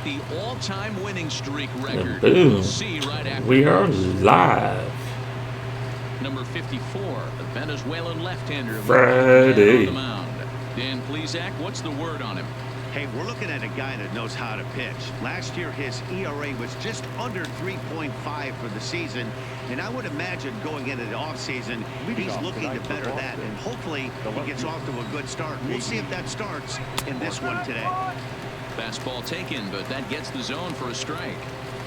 set the all-time winning streak record. Boom. We'll see right after We are live. Number 54, the Venezuelan left-hander. Friday. On the mound. Dan Plesac, what's the word on him? Hey, we're looking at a guy that knows how to pitch. Last year, his ERA was just under 3.5 for the season. And I would imagine going into the offseason, he's looking to better that. And hopefully, he gets off to a good start. We'll see if that starts in this one today. Fastball taken, but that gets the zone for a strike.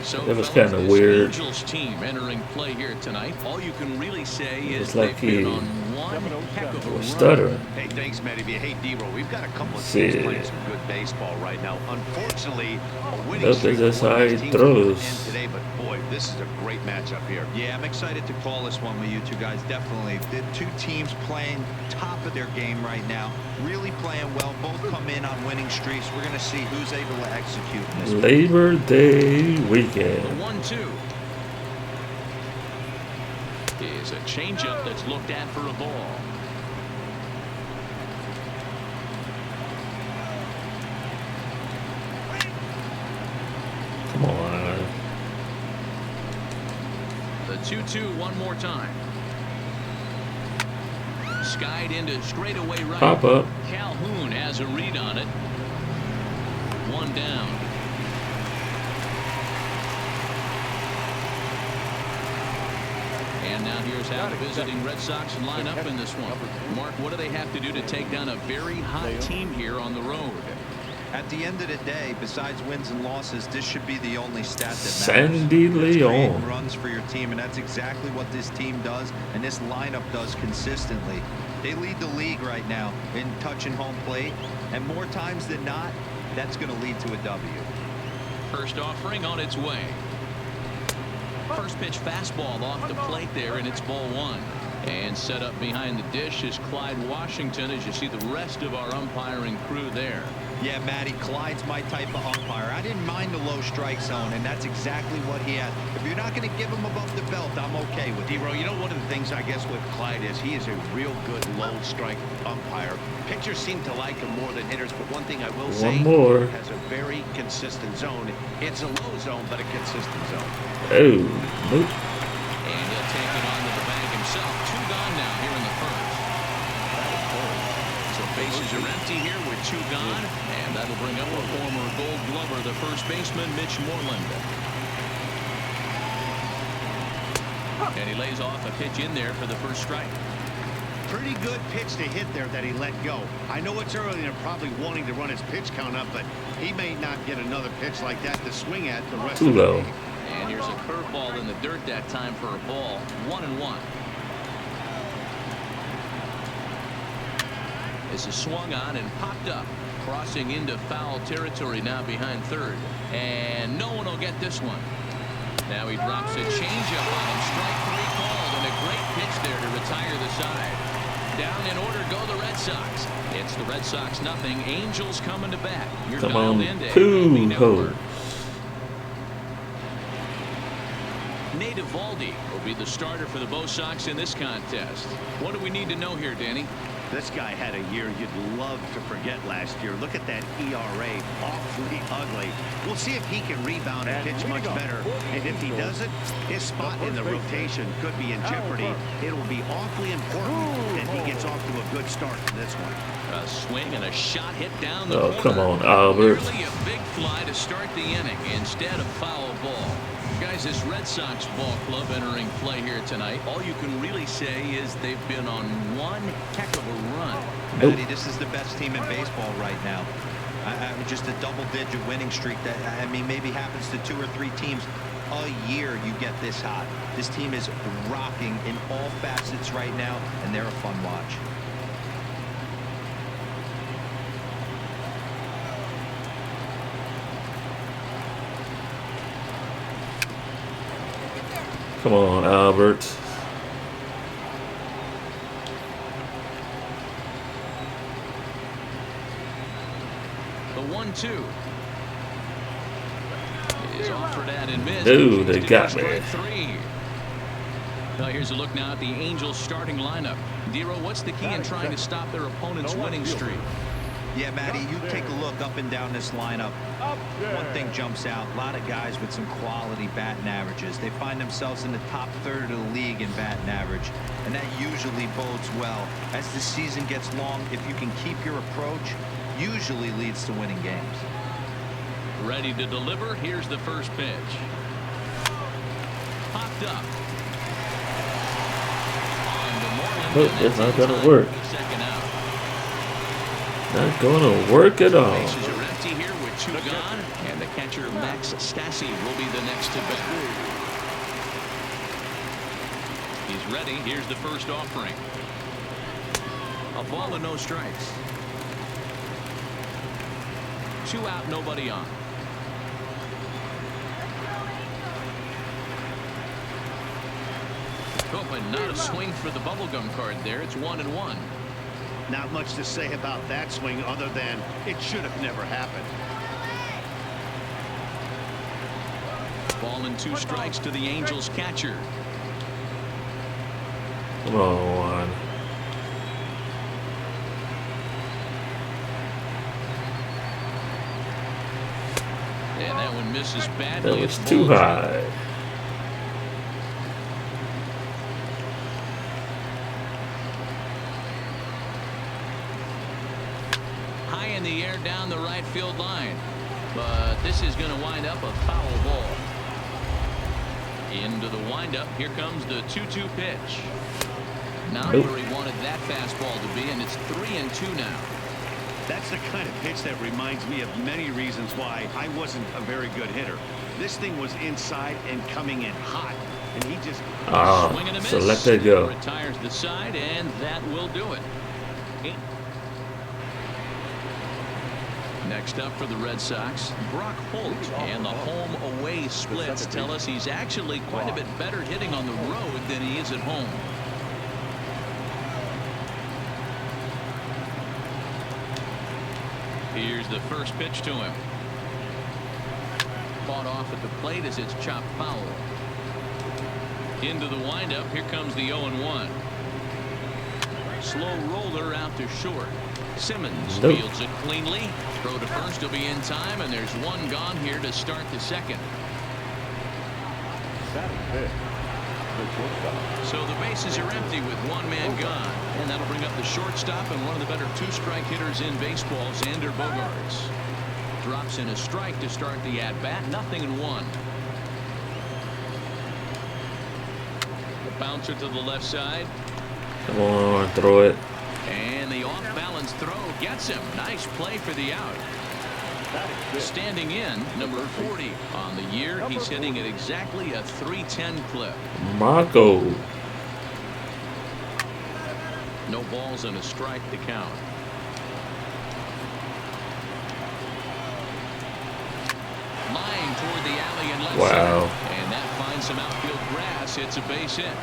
So It was kind of weird. Angels team entering play here tonight. All you can really say is It's like they've been he on one heck of a run. stuttering. Hey, thanks, Matty. Hey, D-Roll, we've got a couple of teams playing some good baseball right now. Unfortunately, a winning streak That's how he teams throws. end today, but boy, this is a great matchup here. Yeah, I'm excited to call this one with you two guys. Definitely. The two teams playing top of their game right now. Really playing well. Both come in on winning streaks. We're going to see who's able to execute in this. Labor Day weekend. The 1-2 is a changeup that's looked at for a ball. Come on. The 2-2 one more time. Skied into straightaway right. Pop up. Calhoun has a read on it. One down. And now here's how the visiting Red Sox line up in this one. Mark, what do they have to do to take down a very hot team here on the road? At the end of the day, besides wins and losses, this should be the only stat that matters. Sandy Leon. Create runs for your team, and that's exactly what this team does, and this lineup does consistently. They lead the league right now in touching home plate, and more times than not, that's going to lead to a W. First offering on its way. First pitch fastball off the plate there, and it's ball one. And set up behind the dish is Clyde Washington, as you see the rest of our umpiring crew there. Yeah, Matty, Clyde's my type of umpire. I didn't mind the low strike zone, and that's exactly what he had. If you're not going to give him above the belt, I'm okay with it. D-Roll, you know, one of the things I guess with Clyde is he is a real good low strike umpire. Pitchers seem to like him more than hitters, but one thing I will say, One more. he has a very consistent zone. It's a low zone, but a consistent zone. Oh, nope. And he'll take it onto the bag himself. Two gone now here in the first. So bases are empty here with two gone, and that'll bring up a former Gold Glover, the first baseman, Mitch Moreland. And he lays off a pitch in there for the first strike. Pretty good pitch to hit there that he let go. I know it's early and they're probably wanting to run his pitch count up, but he may not get another pitch like that to swing at the rest of the low. game. And here's a curveball in the dirt that time for a ball. 1-1. This is swung on and popped up. Crossing into foul territory now behind third. And no one will get this one. Now he drops a changeup on him. Strike three called, and a great pitch there to retire the side. Down in order go the Red Sox. It's the Red Sox nothing. Angels coming to bat. You're Come dialed on, into MLB Network. Nate Eovaldi will be the starter for the Bo Sox in this contest. What do we need to know here, Danny? This guy had a year you'd love to forget last year. Look at that ERA, awfully ugly. We'll see if he can rebound and pitch much better. And if he doesn't, his spot in the rotation could be in jeopardy. It'll be awfully important that he gets off to a good start in this one. A swing and a shot hit down the corner. Come on, Albert. Nearly a big fly to start the inning instead of foul ball. Guys, this Red Sox ball club entering play here tonight, all you can really say is they've been on one heck of a run. Matty, this is the best team in baseball right now. Just a double-digit winning streak that, I mean, maybe happens to 2 or 3 teams a year. You get this hot. This team is rocking in all facets right now, and they're a fun watch. Come on, Albert. The 1-2 is offered at and missed. Dude, they got me. Strike three. Now here's a look now at the Angels starting lineup. Dero, what's the key in trying to stop their opponent's winning streak? Yeah, Matty, you take a look up and down this lineup. One thing jumps out, a lot of guys with some quality batting averages. They find themselves in the top third of the league in batting average, and that usually bodes well. As the season gets long, if you can keep your approach, usually leads to winning games. Ready to deliver. Here's the first pitch. Popped up. Nope, it's not going to work. Second out. Not going to work at all. Bases are empty here with 2 gone, and the catcher Max Stassi will be the next to bat. He's ready. Here's the first offering. A ball and no strikes. 2 out, nobody on. Oh, and not a swing for the bubblegum card there. It's 1-1. Not much to say about that swing other than it should have never happened. Ball and 2 strikes to the Angels catcher. Come on. And that one misses badly. That was It's too ball high. high in the air down the right field line, but this is going to wind up a foul ball. Into the windup. Here comes the 2-2 pitch. Not where he wanted that fastball to be, and it's 3-2 now. That's the kind of pitch that reminds me of many reasons why I wasn't a very good hitter. This thing was inside and coming in hot, and he just swing and a miss. So let that go. Retires the side, and that will do it. Next up for the Red Sox, Brock Holt, and the home-away splits tell us he's actually quite a bit better hitting on the road than he is at home. Here's the first pitch to him. Fought off at the plate as it's chopped foul. Into the windup. Here comes the 0-1. Slow roller out to short. Simmons fields it cleanly. Throw to first will be in time, and there's 1 gone here to start the second. So the bases are empty with 1 man gone, and that'll bring up the shortstop and one of the better 2-strike hitters in baseball, Xander Bogaerts. Drops in a strike to start the at-bat. 0-1. The bouncer to the left side. Come on, throw it. And the off-balance throw gets him. Nice play for the out. Standing in, number 40 on the year. He's hitting at exactly a .310 clip. Marco. No balls and a strike to count. Line toward the alley and left Wow. center. And that finds some outfield grass. It's a base hit.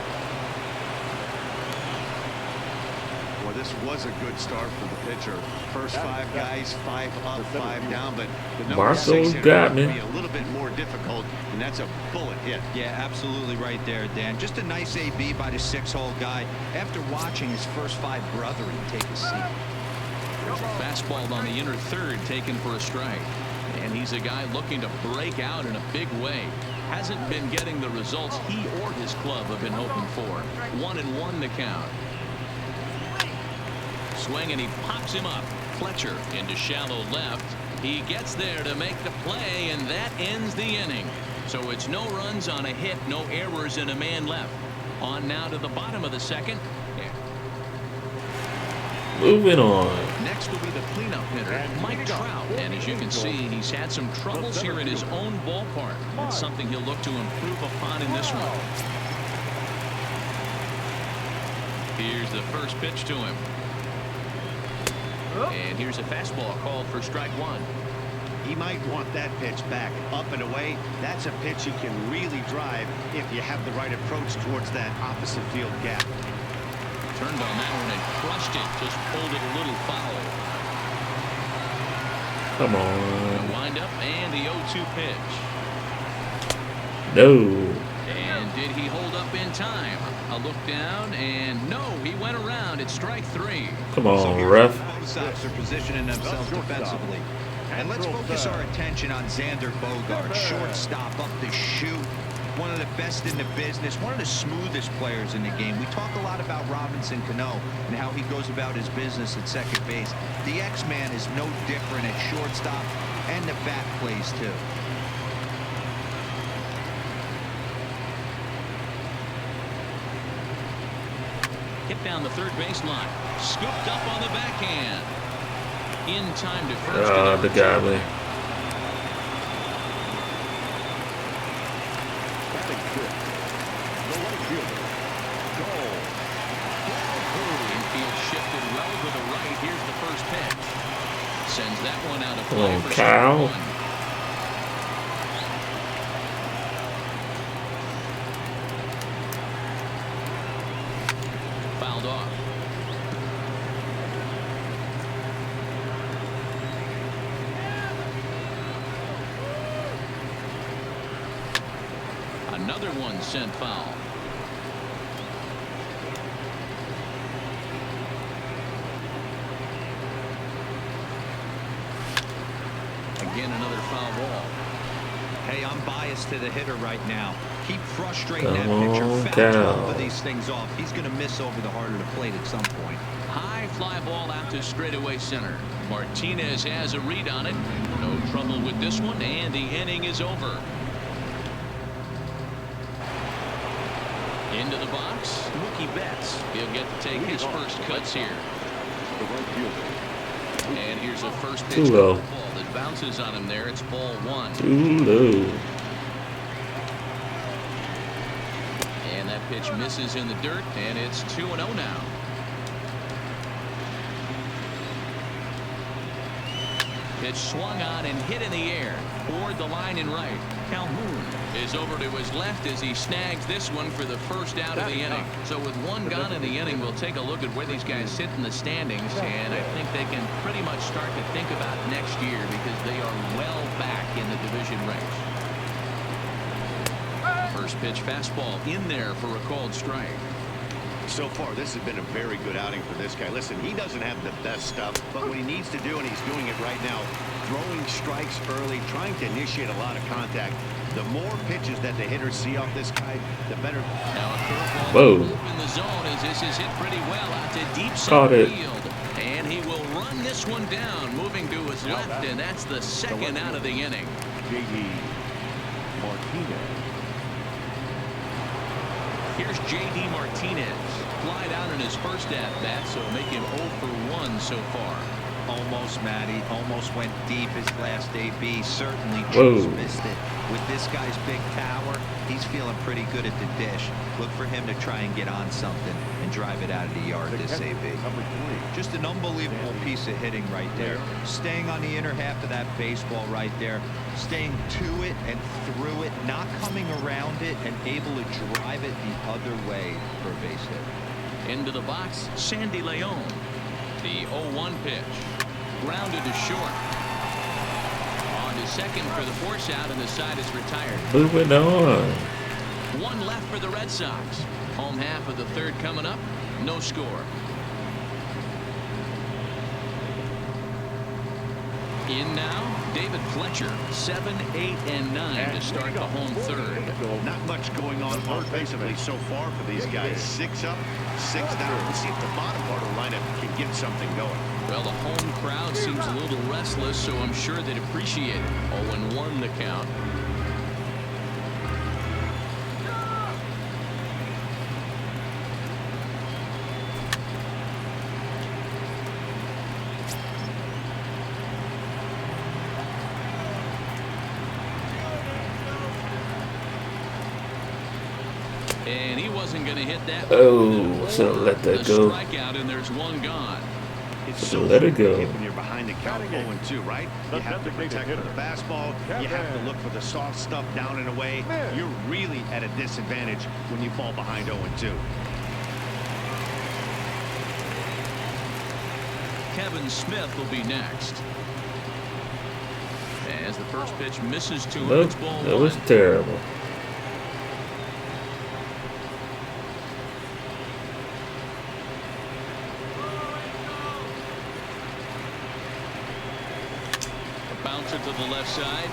Well, this was a good start for the pitcher. First 5 guys, 5 up, 5 down, but the number Marco 6 hitter got might me. be a little bit more difficult, and that's a bullet hit. Yeah, absolutely right there, Dan. Just a nice AB by the 6-hole guy after watching his first 5 brethren take a seat. Fastball on the inner third taken for a strike. And he's a guy looking to break out in a big way. Hasn't been getting the results he or his club have been hoping for. 1-1 the count. Swing, and he pops him up. Fletcher into shallow left. He gets there to make the play, and that ends the inning. So it's no runs on a hit, no errors, and a man left. On now to the bottom of the second. Moving on. Next will be the cleanup hitter, Mike Trout. And as you can see, he's had some troubles here in his own ballpark. That's something he'll look to improve upon in this one. Here's the first pitch to him. And here's a fastball called for strike 1. He might want that pitch back, up and away. That's a pitch you can really drive if you have the right approach towards that opposite field gap. Turned on that one and crushed it. Just pulled it a little foul. Come on. Wind up and the 0-2 pitch. No. And did he hold up in time? A look down, and no, he went around. It's strike 3. Come on, ref. shortstops are positioning themselves defensively. And let's focus our attention on Xander Bogaerts, shortstop up the chute. One of the best in the business, one of the smoothest players in the game. We talk a lot about Robinson Cano and how he goes about his business at second base. The X-Man is no different at shortstop, and the bat plays too. Hit down the third baseline. Scooped up on the backhand. In time to first. The godly. Infield shifted well to the right. Here's the first pitch. Sends that one out of play. Oh, for cow. strike one. Fouled off. Another one sent foul. Again, another foul ball. Hey, I'm biased to the hitter right now. Keep frustrating Come that on, pitcher. cow. Foul both of these things off. He's going to miss over the heart of the plate at some point. High fly ball out to straightaway center. Martinez has a read on it. No trouble with this one, and the inning is over. Into the box, Mookie Betts. He'll get to take his first cuts here. And here's a first pitch Too low. ball that bounces on him there. It's ball one. Too low. And that pitch misses in the dirt, and it's 2-0 now. Pitch swung on and hit in the air toward the line and right. Calhoun is over to his left as he snags this one for the first out of the inning. So with one gone in the inning, we'll take a look at where these guys sit in the standings, and I think they can pretty much start to think about next year because they are well back in the division race. First pitch fastball in there for a called strike. So far, this has been a very good outing for this guy. Listen, he doesn't have the best stuff, but what he needs to do, and he's doing it right now, throwing strikes early, trying to initiate a lot of contact. The more pitches that the hitters see off this guy, the better. Now a curveball Whoa. in the zone as this is hit pretty well out to deep Caught center it. field. And he will run this one down, moving to his left, and that's the second out of the inning. J.D. Martinez. Here's J.D. Martinez. Fly down in his first at-bat, so make him 0 for 1 so far. Almost, Matty. Almost went deep his last AB. Certainly Whoa. just missed it. With this guy's big power, he's feeling pretty good at the dish. Look for him to try and get on something and drive it out of the yard this AB. Just an unbelievable piece of hitting right there. Staying on the inner half of that baseball right there. Staying to it and through it. Not coming around it and able to drive it the other way for a base hit. Into the box, Sandy Leon. The 0-1 pitch. Grounded to short. On to second for the force out, and the side is retired. Moving on. One left for the Red Sox. Home half of the third coming up. No score. In now, David Fletcher, 7, 8, and 9 to start the home third. Not much going on offensively so far for these guys. 6 up, 6 down. Let's see if the bottom part of the lineup can get something going. Well, the home crowd seems a little restless, so I'm sure they'd appreciate it. 0-1 the count. And he wasn't going to hit that. Oh, so let that The go. strikeout, and there's one gone. It's So let it go. When you're behind the count 0-2, right? You have to protect the fastball. You have to look for the soft stuff down and away. You're really at a disadvantage when you fall behind 0-2. Kevin Smith will be next. As the first pitch misses to him, Nope, it's ball that was one. terrible. out to the left side.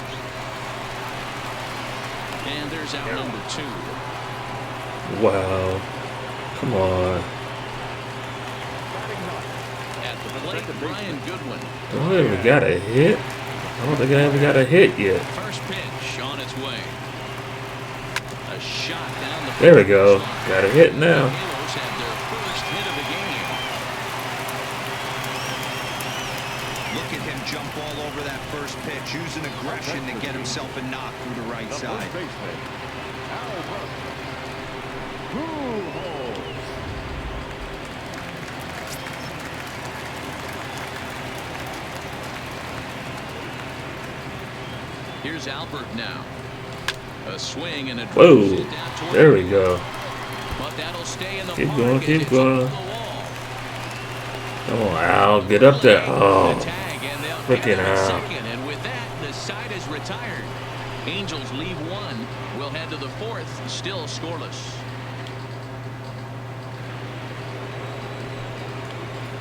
And there's out number 2. Wow. Come on. At the plate, Brian Goodwin. Don't I ever got a hit? I don't think I ever got a hit yet. First pitch on its way. A shot down the. There we go. Got a hit now. The Halos had their first hit of the game. Look at him jump all over that first pitch, using aggression to get himself a knock through the right side. Here's Albert now. A swing and a Whoa. drive down toward There we go. But that'll stay in the Keep park going, as keep it's going. over the wall. Come on, Al. Get up there. Oh, The tag, and they'll freaking get it at Al. second, and with that, the side is retired. Angels leave 1. We'll head to the 4th, still scoreless.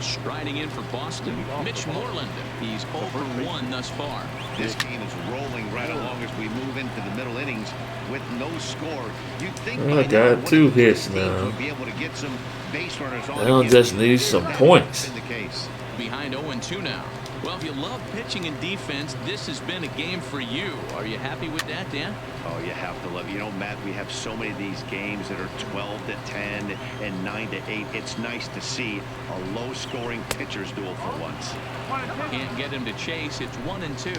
Striding in for Boston, Mitch Moreland. He's 0 for 1 thus far. This game is rolling right along as we move into the middle innings with no score. You'd think Well, I by now got one of 2 the hits teams now. would be able to get some base runners on. Now again. just need some That points. hasn't been the case. Behind 0-2 now. Well, if you love pitching and defense, this has been a game for you. Are you happy with that, Dan? Oh, you have to love. You know, Matt, we have so many of these games that are 12-10 and 9-8. It's nice to see a low-scoring pitcher's duel for once. Can't get him to chase. It's 1-2.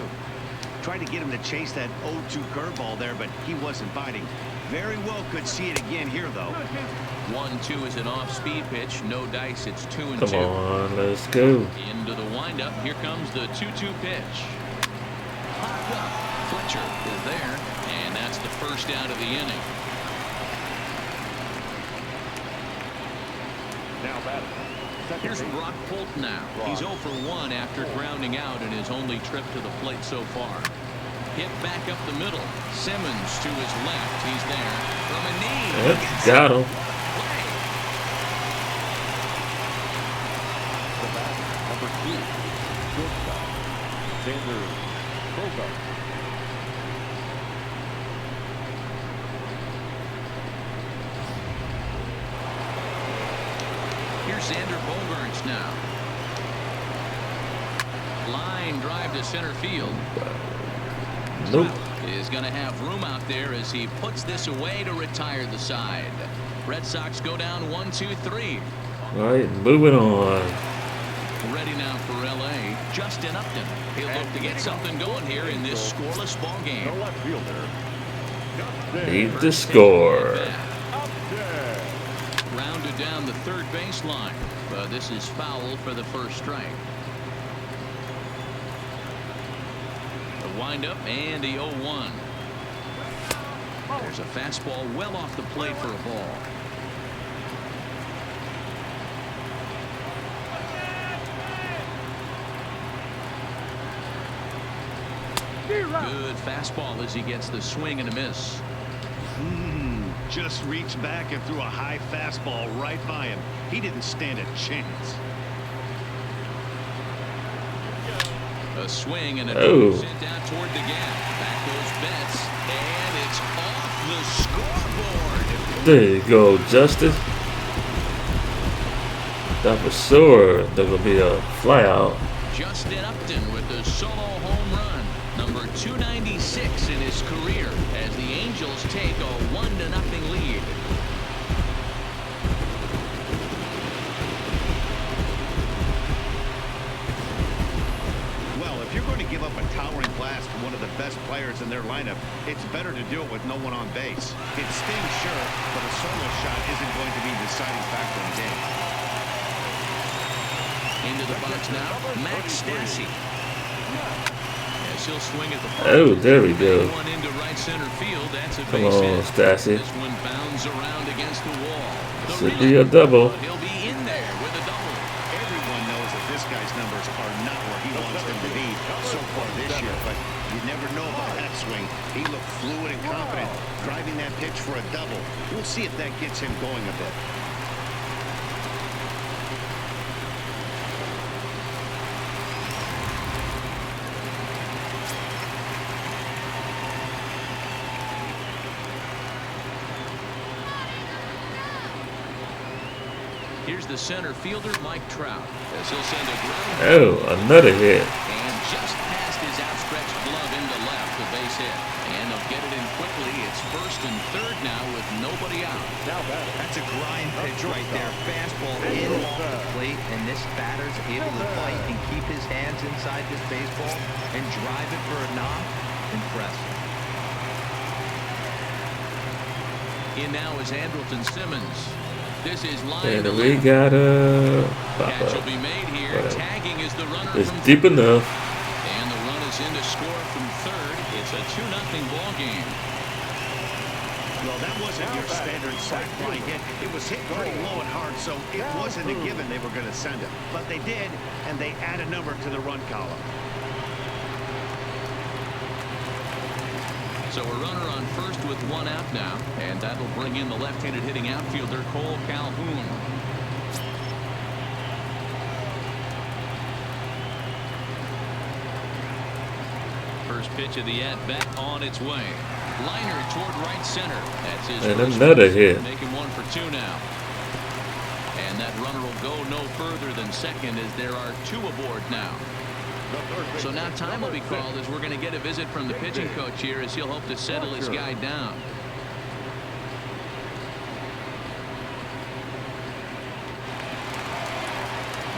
Tried to get him to chase that 0-2 curveball there, but he wasn't biting. Very well could see it again here, though. 1-2 is an off-speed pitch. No dice. It's 2-2. Come on, let's go. Into the windup. Here comes the 2-2 pitch. Popped up. Fletcher is there, and that's the first out of the inning. Now batting. Here's Brock Holt now. He's 0 for 1 after grounding out in his only trip to the plate so far. Hit back up the middle. Simmons to his left. He's there from a knee. Yep, got him. Play. The bat, number 2, shortstop, Xander Bogaerts. Here's Xander Bogaerts now. Line drive to center field. Nope. Is going to have room out there as he puts this away to retire the side. Red Sox go down 1-2-3. All right, moving on. Ready now for L.A. Justin Upton. He'll look to get something going here in this scoreless ball game. The left fielder. Need to score. Rounded down the third baseline. This is foul for the first strike. The windup and the 0-1. There's a fastball well off the plate for a ball. Good fastball as he gets the swing and a miss. Just reached back and threw a high fastball right by him. He didn't stand a chance. A swing and a sent out toward the gap. Back goes Betts, and it's off the scoreboard. There you go, Justin. That for sure there's gonna be a flyout. Justin Upton with the solo home run, number 296 in his career, as the Angels take a 1-0 lead. Well, if you're going to give up a towering blast to one of the best players in their lineup, it's better to do it with no one on base. It stings, sure, but a solo shot isn't going to be the deciding factor in the game. Into the box now, Max Stassi. As he'll swing at the ball. Oh, there we go. One into right center field. That's a Come base on, hit. Stassi. This one bounds around against the wall. The Should be a double. He'll be in there with a double. Everyone knows that this guy's numbers are not where he wants them to be so far this year, but you never know about that swing. He looked fluid and confident, driving that pitch for a double. We'll see if that gets him going a bit. Here's the center fielder, Mike Trout, as he'll send a ground. Oh, another hit. And just past his outstretched glove into left, the base hit. And they'll get it in quickly. It's first and third now with nobody out. That's a grind pitch right there. Fastball in off the plate, and this batter's able to bite and keep his hands inside this baseball and drive it for a knock. Impressive. In now is Andrelton Simmons. This is line And to we left. got a pop Catch will up. be made here. Whatever. Tagging is the runner It's from deep enough. and the run is in to score from third. It's a 2-0 ball game. Well, that wasn't your standard sac fly hit. It was hit pretty low and hard, so it wasn't a given they were going to send it. But they did, and they add a number to the run column. So a runner on first with one out now, and that'll bring in the left-handed hitting outfielder Cole Calhoun. First pitch of the at-bat on its way. Liner toward right center. That's his And first another base, hit. making 1 for 2 now. And that runner will go no further than second as there are 2 aboard now. So now time will be called as we're going to get a visit from the pitching coach here as he'll hope to settle his guy down.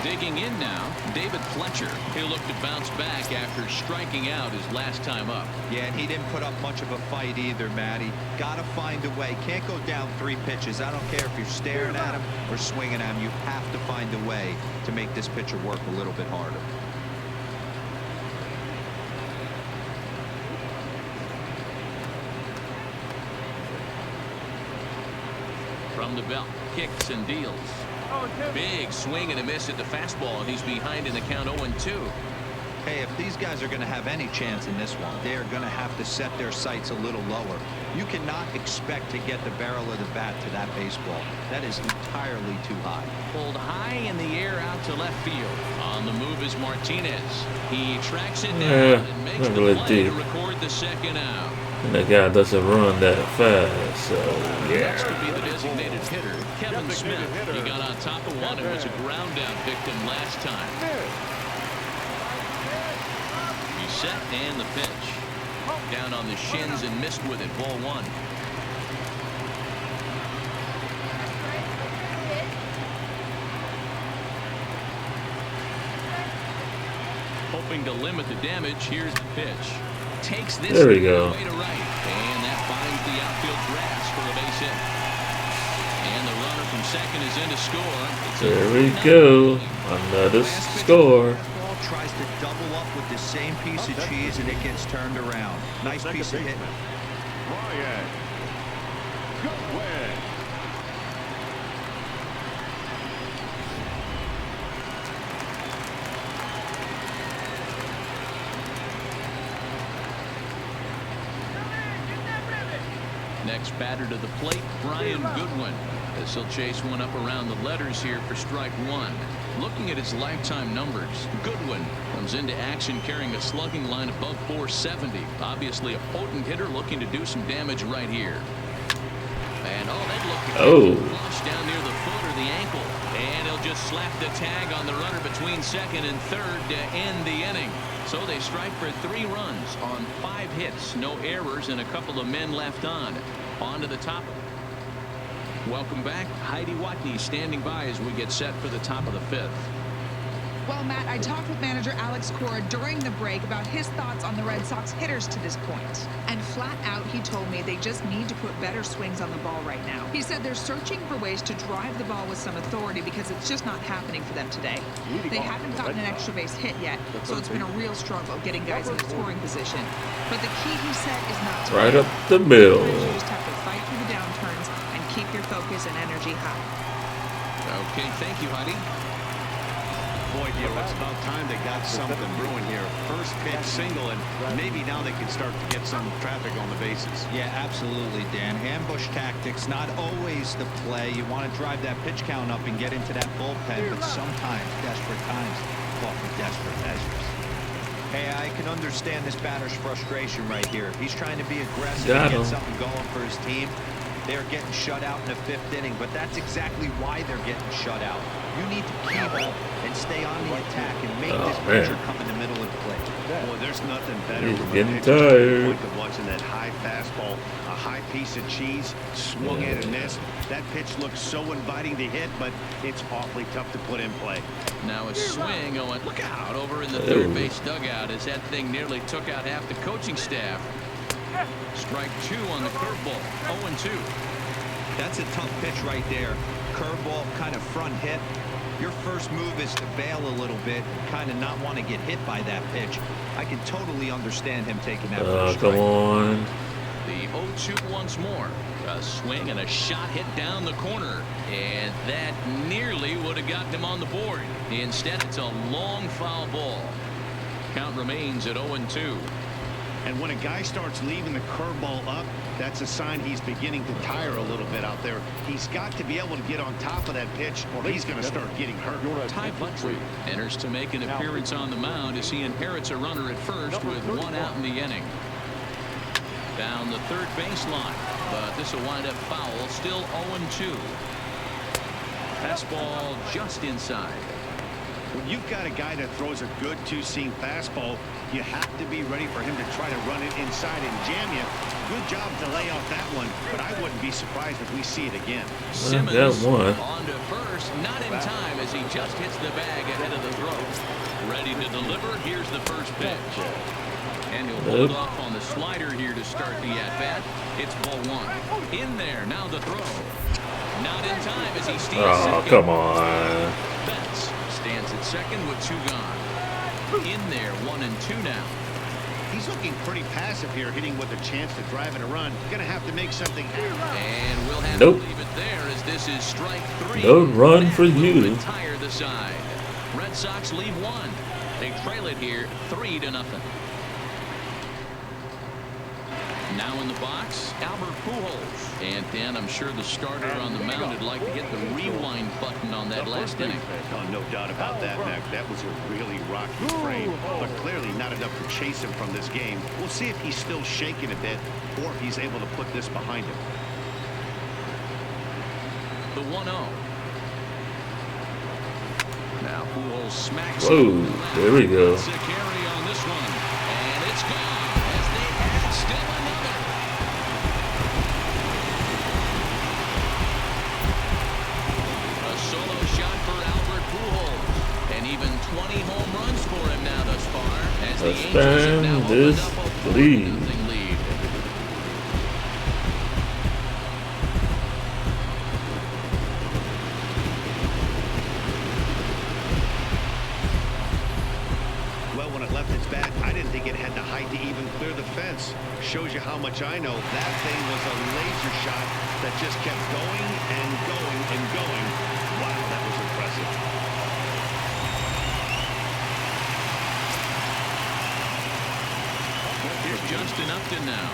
Digging in now, David Fletcher. He'll look to bounce back after striking out his last time up. Yeah, and he didn't put up much of a fight either, Matty. Got to find a way. Can't go down 3 pitches. I don't care if you're staring at him or swinging at him. You have to find a way to make this pitcher work a little bit harder. From the belt, kicks and deals. Big swing and a miss at the fastball, and he's behind in the count 0-2. Hey, if these guys are going to have any chance in this one, they're going to have to set their sights a little lower. You cannot expect to get the barrel of the bat to that baseball. That is entirely too high. Pulled high in the air out to left field. On the move is Martinez. He tracks it down and makes not the really play to deep. record the second out. And that guy doesn't run that fast, so Next would yeah. be the designated hitter, Kevin Smith. He got on top of one and was a ground out victim last time. He's set and the pitch. Down on the shins and missed with it. Ball 1. Hoping to limit the damage. Here's the pitch. Takes this There we go. way to right, and that finds the outfield grass for a base hit. And the runner from second is in to score. It's a There we 3-0 go. game. Another Last pitch of the score. fastball tries to double up with the same piece of cheese, and it gets turned around. Nice piece of hitting. Ryan. Good win. Next batter to the plate, Brian Goodwin. As he'll chase one up around the letters here for strike 1. Looking at his lifetime numbers, Goodwin comes into action carrying a slugging line above 470. Obviously a potent hitter looking to do some damage right here. And that looked to flush down near the foot or the ankle. And he'll just slap the tag on the runner between second and third to end the inning. So they strike for 3 runs on 5 hits, no errors, and a couple of men left on. On to the top. Welcome back. Heidi Watney standing by as we get set for the top of the 5th. Well, Matt, I talked with manager Alex Cora during the break about his thoughts on the Red Sox hitters to this point. And flat out, he told me they just need to put better swings on the ball right now. He said they're searching for ways to drive the ball with some authority because it's just not happening for them today. They haven't gotten an extra base hit yet, so it's been a real struggle getting guys in the scoring position. But the key, he said, is not to Right up the middle. You just have to fight through the downturns and keep your focus and energy high. Okay, thank you, Heidi. Boy, dear, it's about time they got something brewing here. First pitch single, and maybe now they can start to get some traffic on the bases. Yeah, absolutely, Dan. Ambush tactics, not always the play. You want to drive that pitch count up and get into that bullpen, but sometimes desperate times call for desperate measures. Hey, I can understand this batter's frustration right here. He's trying to be aggressive and get something going for his team. they're getting shut out in the 5th inning, but that's exactly why they're getting shut out. You need to keep up and stay on the attack and make this pitcher come in the middle and play. Boy, there's nothing better He's from getting a pitcher's tired. standpoint than watching that high fastball, a high piece of cheese, swung at and missed. That pitch looks so inviting to hit, but it's awfully tough to put in play. Now a swing going, look out, over in the third base dugout as that thing nearly took out half the coaching staff. Strike 2 on the curveball, 0-2. That's a tough pitch right there. Curveball, kind of front hit. Your first move is to bail a little bit, kind of not want to get hit by that pitch. I can totally understand him taking that first strike. Come on. The 0-2 once more. A swing and a shot hit down the corner. And that nearly would have gotten him on the board. Instead, it's a long foul ball. Count remains at 0-2. And when a guy starts leaving the curveball up, that's a sign he's beginning to tire a little bit out there. He's got to be able to get on top of that pitch or he's going to start getting hurt. Ty Buttrey enters to make an appearance on the mound as he inherits a runner at first with 1 out in the inning. Down the third baseline, but this will wind up foul. Still 0-2. Fastball just inside. When you've got a guy that throws a good two-seam fastball, you have to be ready for him to try to run it inside and jam you. Good job to lay off that one, but I wouldn't be surprised if we see it again. Simmons one. on to first, not in time as he just hits the bag ahead of the throw. Ready to deliver. Here's the first pitch. And he'll hold off on the slider here to start the at-bat. It's ball 1. In there, now the throw. Not in time as he steals Oh, second. come on. Betts stands at second with 2 gone. In there, 1-2 now. He's looking pretty passive here, hitting with a chance to drive in a run. Going to have to make something happen. And we'll have Nope. to leave it there as this is strike 3. No run That for will you. retire the side. Red Sox leave 1. They trail it here 3-0. Now in the box, Albert Pujols. And Dan, I'm sure the starter on the mound would like to hit the rewind button on that last inning. Oh, no doubt about that, Mac. That was a really rocky frame, but clearly not enough to chase him from this game. We'll see if he's still shaking a bit or if he's able to put this behind him. The 1-0. Now Pujols smacks it. Whoa, there we go. It's a carry on this one, and it's gone as they add still another. A solo shot for Albert Pujols, and even 20 home runs for him now thus far. As the Angels have now Expand this opened up a 4-0 lead. lead. Well, when it left its bat, I didn't think it had the height to even clear the fence. Shows you how much I know. That thing was a laser shot that just kept going and going and going. Wow, that was impressive. Here's Justin Upton now.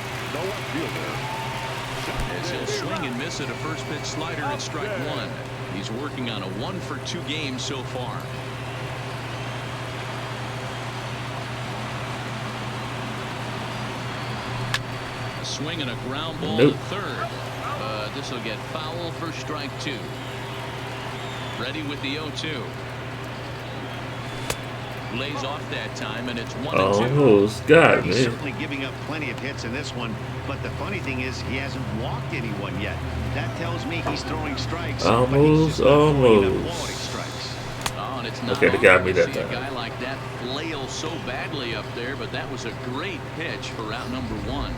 As he'll swing and miss at a first pitch slider at strike 1. He's working on a 1-for-2 game so far. A swing and a ground ball to third. This will get foul for strike 2. Ready with the 0-2. Lays off that time, and it's 1-2. Almost got He's me. certainly giving up plenty of hits in this one, but the funny thing is he hasn't walked anyone yet. That tells me he's throwing strikes. but he's just not throwing enough quality strikes. Oh, and it's not Okay, they got often me to that see time. a guy like that flail so badly up there, but that was a great pitch for out number 1.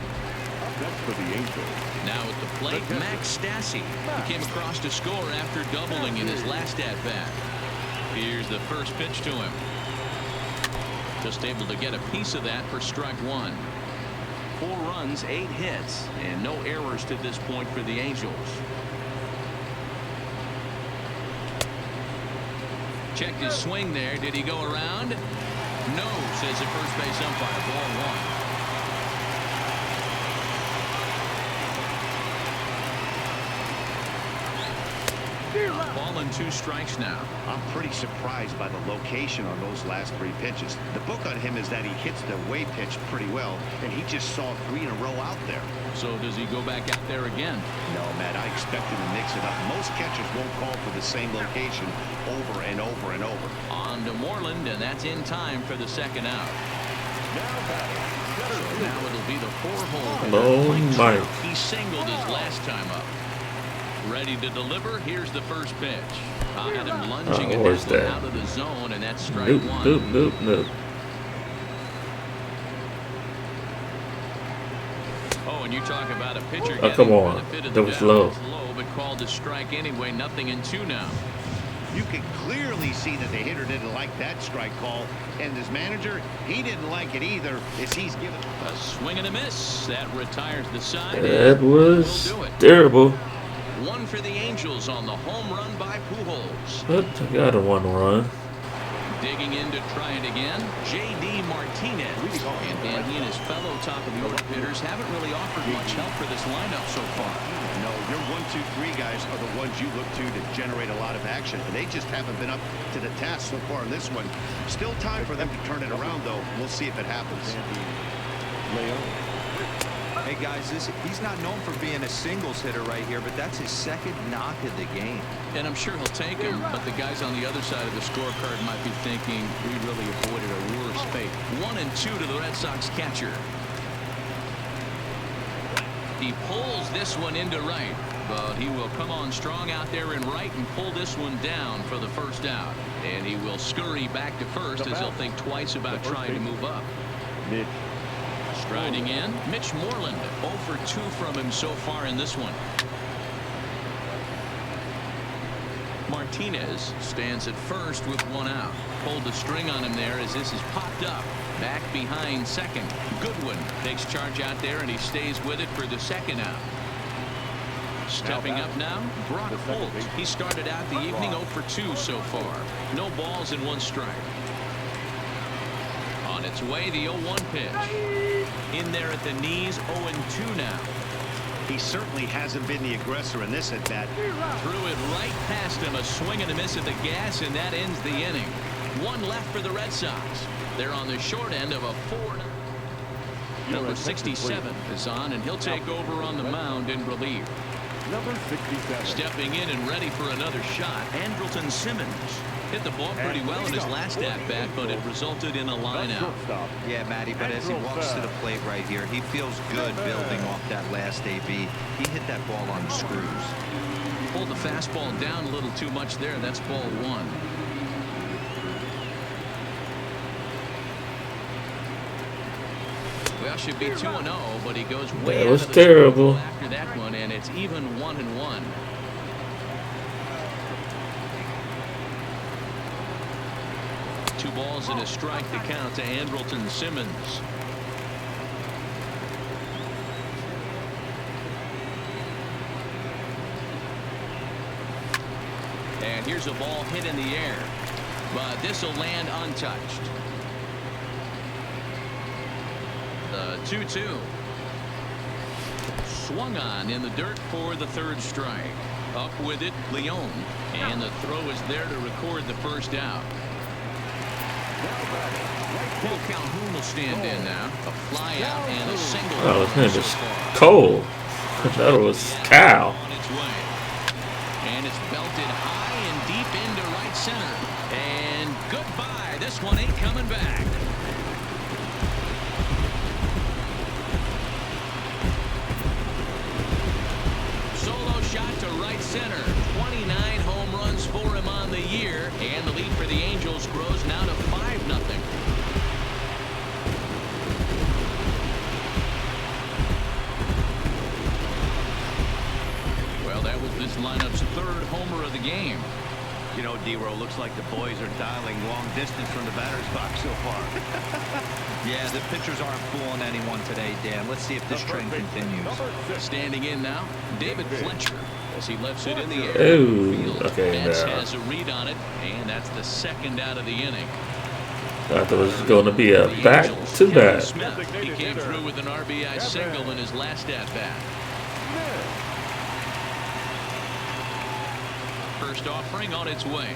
That's for the Angels. Now at the plate, Max Stassi. He came across to score after doubling in his last at-bat. Here's the first pitch to him. Just able to get a piece of that for strike 1. 4 runs, 8 hits, and no errors to this point for the Angels. Checked his swing there. Did he go around? No, says the first base umpire. Ball 1. Ball and 2 strikes now. I'm pretty surprised by the location on those last 3 pitches. The book on him is that he hits the away pitch pretty well, and he just saw 3 in a row out there. So does he go back out there again? No, Matt, I expect him to mix it up. Most catchers won't call for the same location over and over and over. On to Moreland, and that's in time for the second out. So now it'll be the 4-hole. Oh, my. He singled his last time up. Ready to deliver. Here's the first pitch. I had him lunging at where's that one that? out of the zone, and that's strike Nope, 1. nope, nope, nope. Oh, and you talk about a pitcher Oh, come getting on. benefit of That the was doubt. low. It's low, but called a strike anyway. 0-2 now. You can clearly see that the hitter didn't like that strike call, and his manager, he didn't like it either, as he's given A swing and a miss. That retires the side. That was Will do it. terrible. 1 for the Angels on the home run by Pujols. But I got a 1 run. Digging in to try it again, J.D. Martinez. And he and his fellow top-of-the-order hitters haven't really offered much help for this lineup so far. No, your 1, 2, 3 guys are the ones you look to generate a lot of action, and they just haven't been up to the task so far in this one. Still time for them to turn it around, though. We'll see if it happens. Hey guys, he's not known for being a singles hitter right here, but that's his 2nd knock of the game. And I'm sure he'll take him, but the guys on the other side of the scorecard might be thinking we really avoided a worse fate. 1-2 to the Red Sox catcher. He pulls this one into right, but he will come on strong out there in right and pull this one down for the first out. And he will scurry back to first as he'll think twice about trying to move up. Striding in, Mitch Moreland. 0 for 2 from him so far in this one. Martinez stands at first with 1 out. Pulled the string on him there as this is popped up. Back behind second. Goodwin takes charge out there, and he stays with it for the 2nd out. Stepping up now, Brock Holt. He started out the evening 0 for 2 so far. No balls and 1 strike. On its way, the 0-1 pitch. In there at the knees, 0-2 now. He certainly hasn't been the aggressor in this at-bat. Threw it right past him, a swing and a miss at the gas, and that ends the inning. 1 left for the Red Sox. They're on the short end of a 4. Number 67 is on, and he'll take over on the mound in relief. Number 67. Stepping in and ready for another shot, Andrelton Simmons. Hit the ball pretty well in his last at-bat, but it resulted in a line-out. Yeah, Matty, but as he walks to the plate right here, he feels good building off that last AB. He hit that ball on the screws. Pulled the fastball down a little too much there. That's ball 1. Well, should be 2-0, but he goes way That out was of the terrible. circle after that one, and it's even 1-1. Two balls and a strike to count to Andrelton Simmons. And here's a ball hit in the air, but this will land untouched. The 2-2. Swung on in the dirt for the 3rd strike. Up with it, Leon. And the throw is there to record the first out. Paul Calhoun will stand in now. A fly out and a single. Oh, his name so is far. Cole. I thought it was Cal. On its way. And it's belted high and deep into right center. And goodbye. This one ain't coming back. Solo shot to right center. 29 home runs for him on the year. And the lead for the Angels grows now to 5-0. Well, that was this lineup's 3rd homer of the game. You know, D-Row, looks like the boys are dialing long distance from the batter's box so far. Yeah, the pitchers aren't fooling anyone today, Dan. Let's see if this trend continues. Standing in now, David Fletcher, as he lifts it in the air. Ooh, okay, Betts now. has a read on it, and that's the 2nd out of the inning. I thought it was going to be a The Angels, back-to-back. Smith, he came through with an RBI single in his last at-bat. First offering on its way.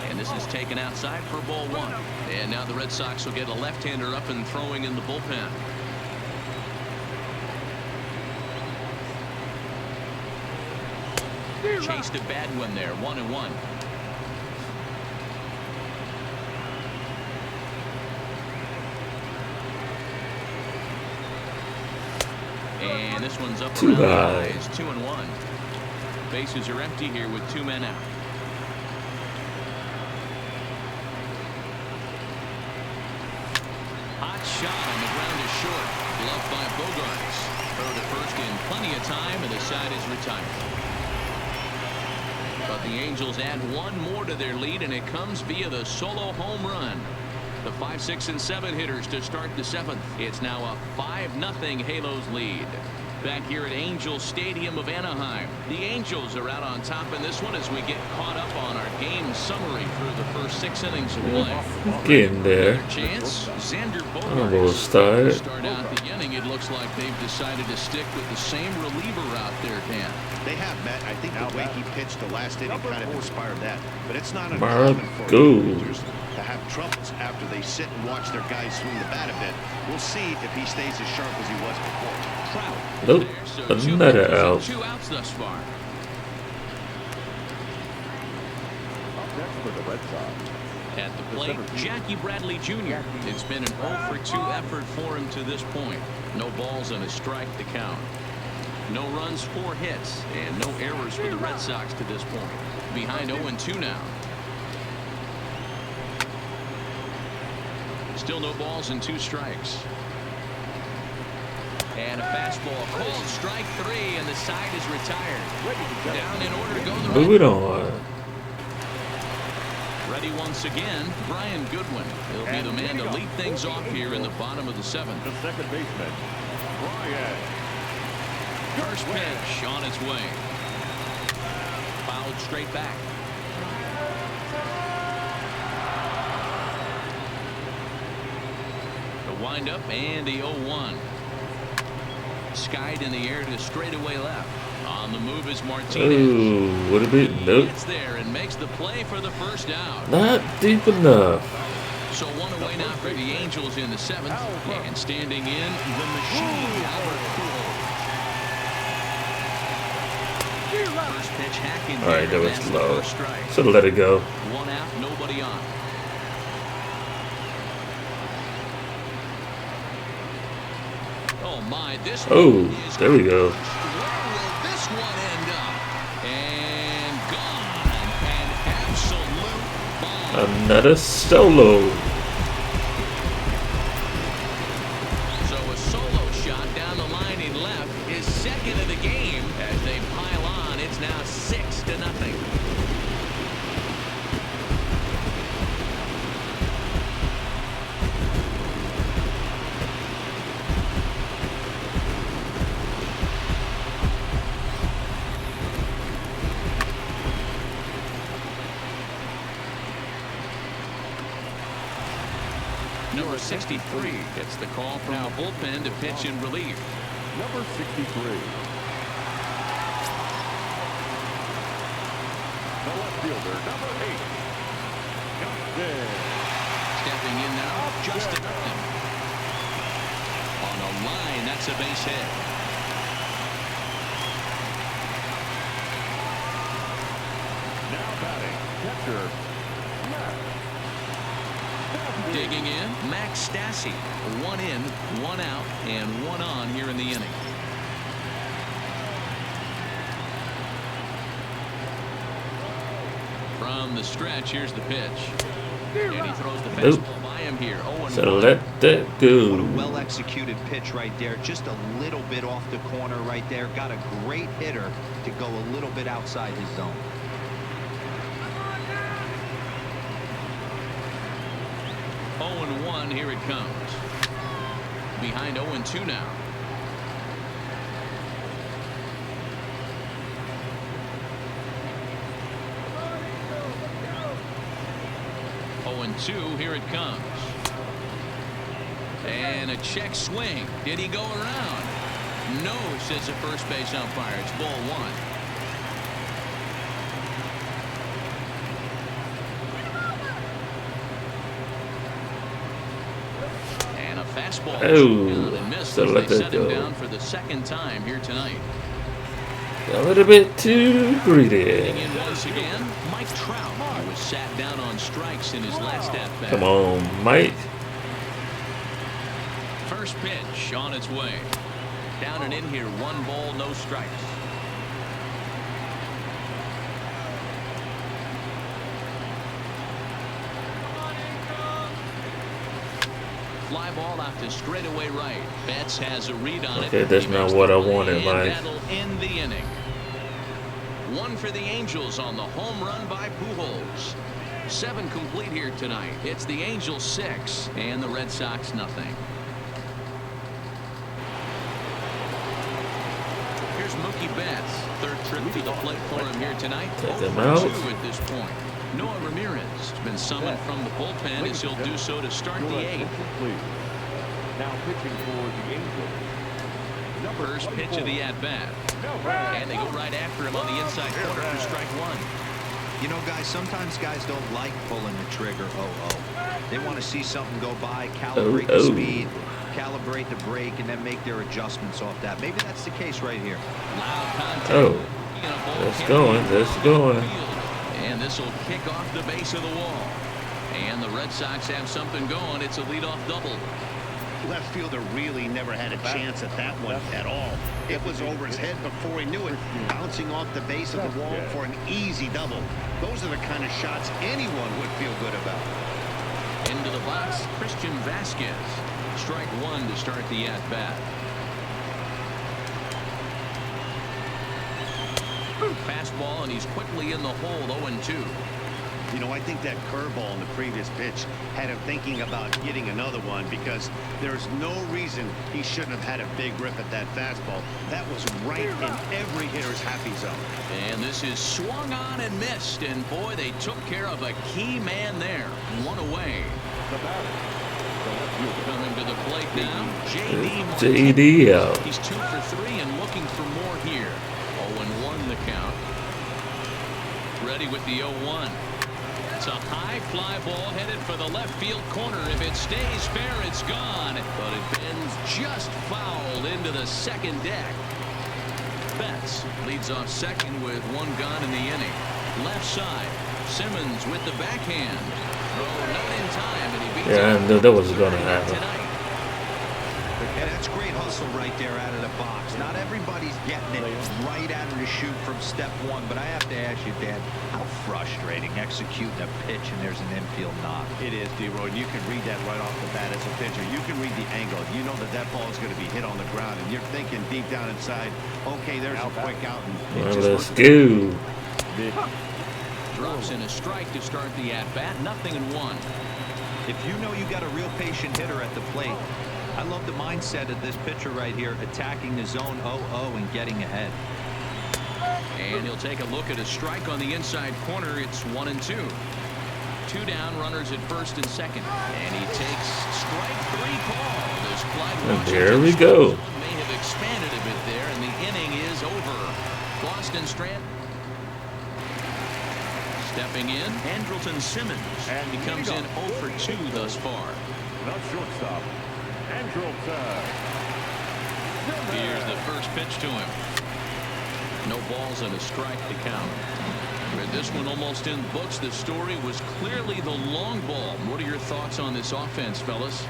And this is taken outside for ball one. And now the Red Sox will get a left-hander up and throwing in the bullpen. Chased a bad one there, 1-1. And this one's up around the eyes, 2-1. Bases are empty here with 2 men out. Hot shot on the ground is short. Gloved by Bogarts. Throw to first in plenty of time, and the side is retired. But the Angels add one more to their lead, and it comes via the solo home run. The 5, 6, and 7 hitters to start the 7th. It's now a 5-0 Halos lead. Back here at Angel Stadium of Anaheim. The Angels are out on top in this one as we get caught up on our game summary through the first 6 innings of play. Getting there. Chance, Xander Almost Bogaerts. start. Start out the inning. It looks like they've decided to stick with the same reliever out there, Dan. They have, Matt. I think the way he pitched the last inning kind of inspired that. But it's not Mark uncommon for Gould. pitchers to have troubles after they sit and watch their guys swing the bat a bit. We'll see if he stays as sharp as he was before. Trout. Nope. So Another out. 2 outs thus far. Up next for the Red Sox. At the plate, Jackie Bradley Jr. It's been an 0-for-2 effort for him to this point. No balls and a strike to count. No runs, 4 hits, and no errors for the Red Sox to this point. Behind 0-2 now. Still no balls and 2 strikes. And a fastball called strike 3, and the side is retired. Down in order to go the Moving on. Ready once again, Brian Goodwin. He'll be the man to lead things off here in the bottom of the 7th. The second baseman, Brian. First pitch on its way. Fouled straight back. The windup and the 0-1. Skied in the air to straightaway left. On the move is Martinez. Ooh, would it be? Nope. Gets there and makes the play for the first out. Not deep enough. So 1 away now for the Angels in the 7th. And standing in, the machine, Albert Pujols. First pitch hacking. All right, that was that's the low. first strike. So let it go. 1 out, nobody on. Oh my, this Oh, one is there we go. Where will this one end up? And gone. An absolute bomb. Another solo. So a solo shot down the line in left is second of the game as they pile on. It's now 6-0. Number 63 gets the call from the bullpen to pitch in relief. Number 63. The left fielder, number 8. Justin. Stepping in now, Justin. On a line, that's a base hit. Now batting, catcher, Matt. Digging in, Max Stassi. 1 in, 1 out, and 1 on here in the inning. From the stretch, here's the pitch. And he throws the fastball by him here. 0-1. So let that What go. a well-executed pitch right there. Just a little bit off the corner right there. Got a great hitter to go a little bit outside his zone. Oh, 0-1, here it comes. Behind 0-2 now. And 2, here it comes. And a check swing. Did he go around? No, says the first base umpire. It's ball 1. fastball. Oh, And missed so as let they that set him go. down for the second time here tonight. A little bit too greedy. Hitting in once again, Mike Trout. He was sat down on strikes in his last at-bat. Come on, Mike. First pitch on its way. Down and in here, 1 ball, no strikes. Fly ball out to straightaway right. Betts has a read on it. Okay, that's not what I wanted, and Mike. that'll end the inning. 1 for the Angels on the home run by Pujols. 7 complete here tonight. It's the Angels 6 and the Red Sox nothing. Here's Mookie Betts. 3rd trip to the plate for him here tonight. Take him 0 out. for 2 at this point. Noah Ramirez has been summoned from the bullpen as he'll do so to start the 8th. Now pitching for the Angels. First pitch of the at-bat. And they go right after him on the inside corner for strike 1. You know, guys, sometimes guys don't like pulling the trigger. They want to see something go by, calibrate the speed, calibrate the brake, and then make their adjustments off that. Maybe that's the case right here. Loud contact. Oh, that's going. That's going. And this will kick off the base of the wall. And the Red Sox have something going. It's a leadoff double. Left fielder really never had a chance at that one at all. It was over his head before he knew it, bouncing off the base of the wall for an easy double. Those are the kind of shots anyone would feel good about. Into the box, Christian Vasquez. Strike 1 to start the at-bat. Fastball, and he's quickly in the hole, 0-2. You know, I think that curveball in the previous pitch had him thinking about getting another one, because there's no reason he shouldn't have had a big rip at that fastball. That was right in every hitter's happy zone. And this is swung on and missed, and boy, they took care of a key man there. 1 away. Coming to the plate now, J.D. out. He's 2 for 3 and looking for more here. 0-1 the count. Ready with the 0-1. It's a high fly ball headed for the left field corner. If it stays fair, it's gone. But it bends just foul into the second deck. Betts leads off second with 1 gone in the inning. Left side, Simmons with the backhand. Throw not in time, and he beats Yeah, I knew that was going to happen. And that's great hustle right there out of the box. Not everybody's getting it right out of the chute from step 1, but I have to ask you, Dan, how frustrating executing a pitch and there's an infield knock. It is, D-Roy. You can read that right off the bat as a pitcher. You can read the angle. You know that that ball is going to be hit on the ground, and you're thinking deep down inside, okay, there's a quick out. And Well, let's go. Drops in a strike to start the at-bat. 0-1. If you know you got a real patient hitter at the plate, I love the mindset of this pitcher right here, attacking the zone 0-0 and getting ahead. And he'll take a look at a strike on the inside corner. It's 1-2. 2 down, runners at first and second. And he takes strike 3 call. This And there we go. may have expanded a bit there, and the inning is over. Boston Strand. Stepping in, Andrelton Simmons. And he comes in 0 for 2 thus far. The shortstop, Andrelton. Here's the first pitch to him. No balls and a strike to count. With this one almost in books, the story was clearly the long ball. What are your thoughts on this offense, fellas?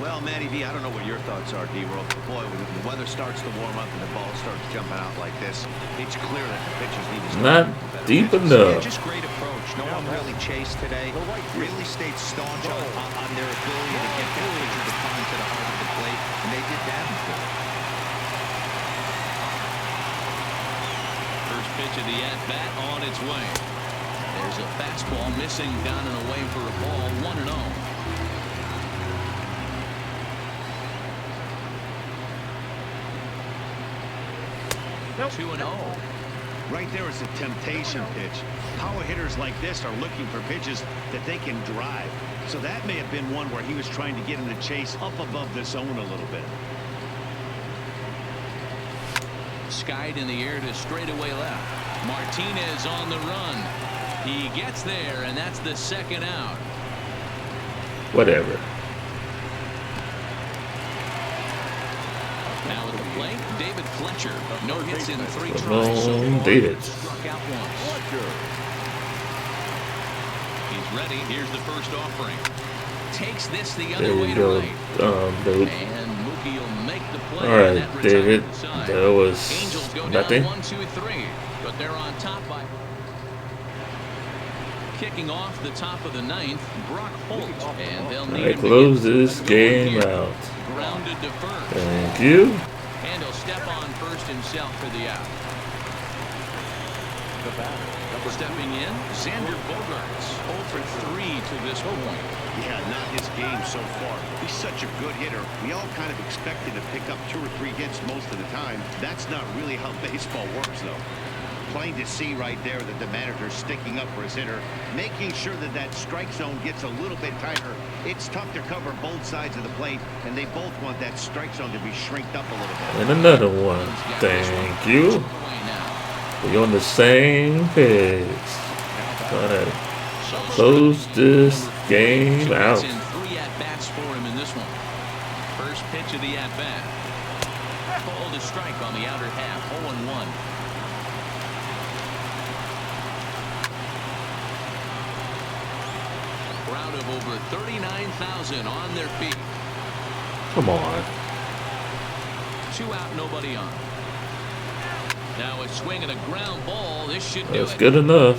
Well, Matty V, I don't know what your thoughts are, D-Roll. Boy, when the weather starts to warm up and the ball starts jumping out like this, it's clear that the pitchers need to start. Not deep enough. Yeah, just great approach. No one really chased today. Really stayed staunch on their ability to get that pitcher to come into the heart of the plate, and they did damage to it. First pitch of the at-bat on its way. There's a fastball missing down and away for a ball. 1-0. 2-0. Right there is a temptation pitch. Power hitters like this are looking for pitches that they can drive. So that may have been one where he was trying to get him to chase up above the zone a little bit. Skied in the air to straightaway left. Martinez on the run. He gets there, and that's the second out. Whatever. plate, David Fletcher. No hits in 3 Come tries so on, far. David. Struck out once. He's ready. Here's the first offering. Takes this the other There way you to go, right. David. And Mookie will make the play. All and right, that David. retires the side. That was Angels go nothing. down 1, 2, 3, but they're on top by. Kicking off the top of the 9th, Brock Holt, and they'll need I him to close get this going game here. out. Grounded to first. Thank you. And he'll step on first himself for the out. Stepping in, Xander Bogaerts, 0 for 3 to this point. Yeah, not his game so far. He's such a good hitter. We all kind of expect him to pick up 2 or 3 hits most of the time. That's not really how baseball works, though. Plain to see right there that the manager's sticking up for his hitter, making sure that that strike zone gets a little bit tighter. It's tough to cover both sides of the plate, and they both want that strike zone to be shrinked up a little bit. And another one. Thank you. We're on the same page. Gotta close this game out. In 3 at-bats for him in this one. First pitch of the at-bat. Called a strike on the outer half, 0-1. Crowd of over 39,000 on their feet. Come on. 2 out, nobody on. Now a swing and a ground ball. This should do That's it. good enough.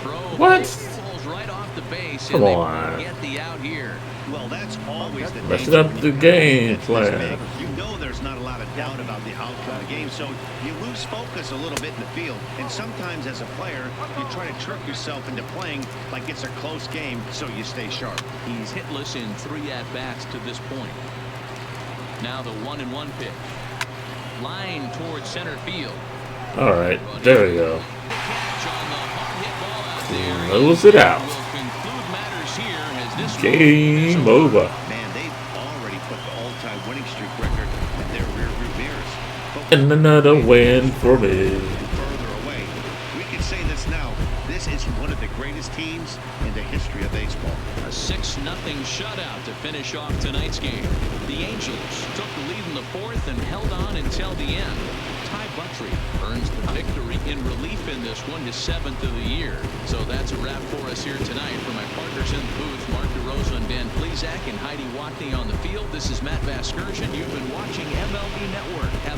Throw What? balls right off the base. Come and on. they get the out here. Well, that's always the Messing danger up when the you come game against this plan. big. You know there's not a lot of doubt about the outcome of the game, so you lose focus a little bit in the field. And sometimes as a player, you try to trick yourself into playing like it's a close game, so you stay sharp. He's hitless in 3 at-bats to this point. Now the 1-1 pitch. Line towards center field. All right, there we go. Catch on the hard hit ball out there. Close it out. Will conclude matters here as this Game one is over. Man, they've already put the all-time winning streak record in their rearview mirrors. But And another win for me. further away. We can say this now. This is one of the greatest teams in the history of baseball. A 6-0 shutout to finish off tonight's game. The Angels took the lead in the 4th and held on until the end. Ty Buttrey earns the victory in relief in this one, his 7th of the year. So that's a wrap for us here tonight. For my partners in the booth, Mark DeRosa and Dan Plesac and Heidi Watney on the field, this is Matt Vasgersian. You've been watching MLB Network.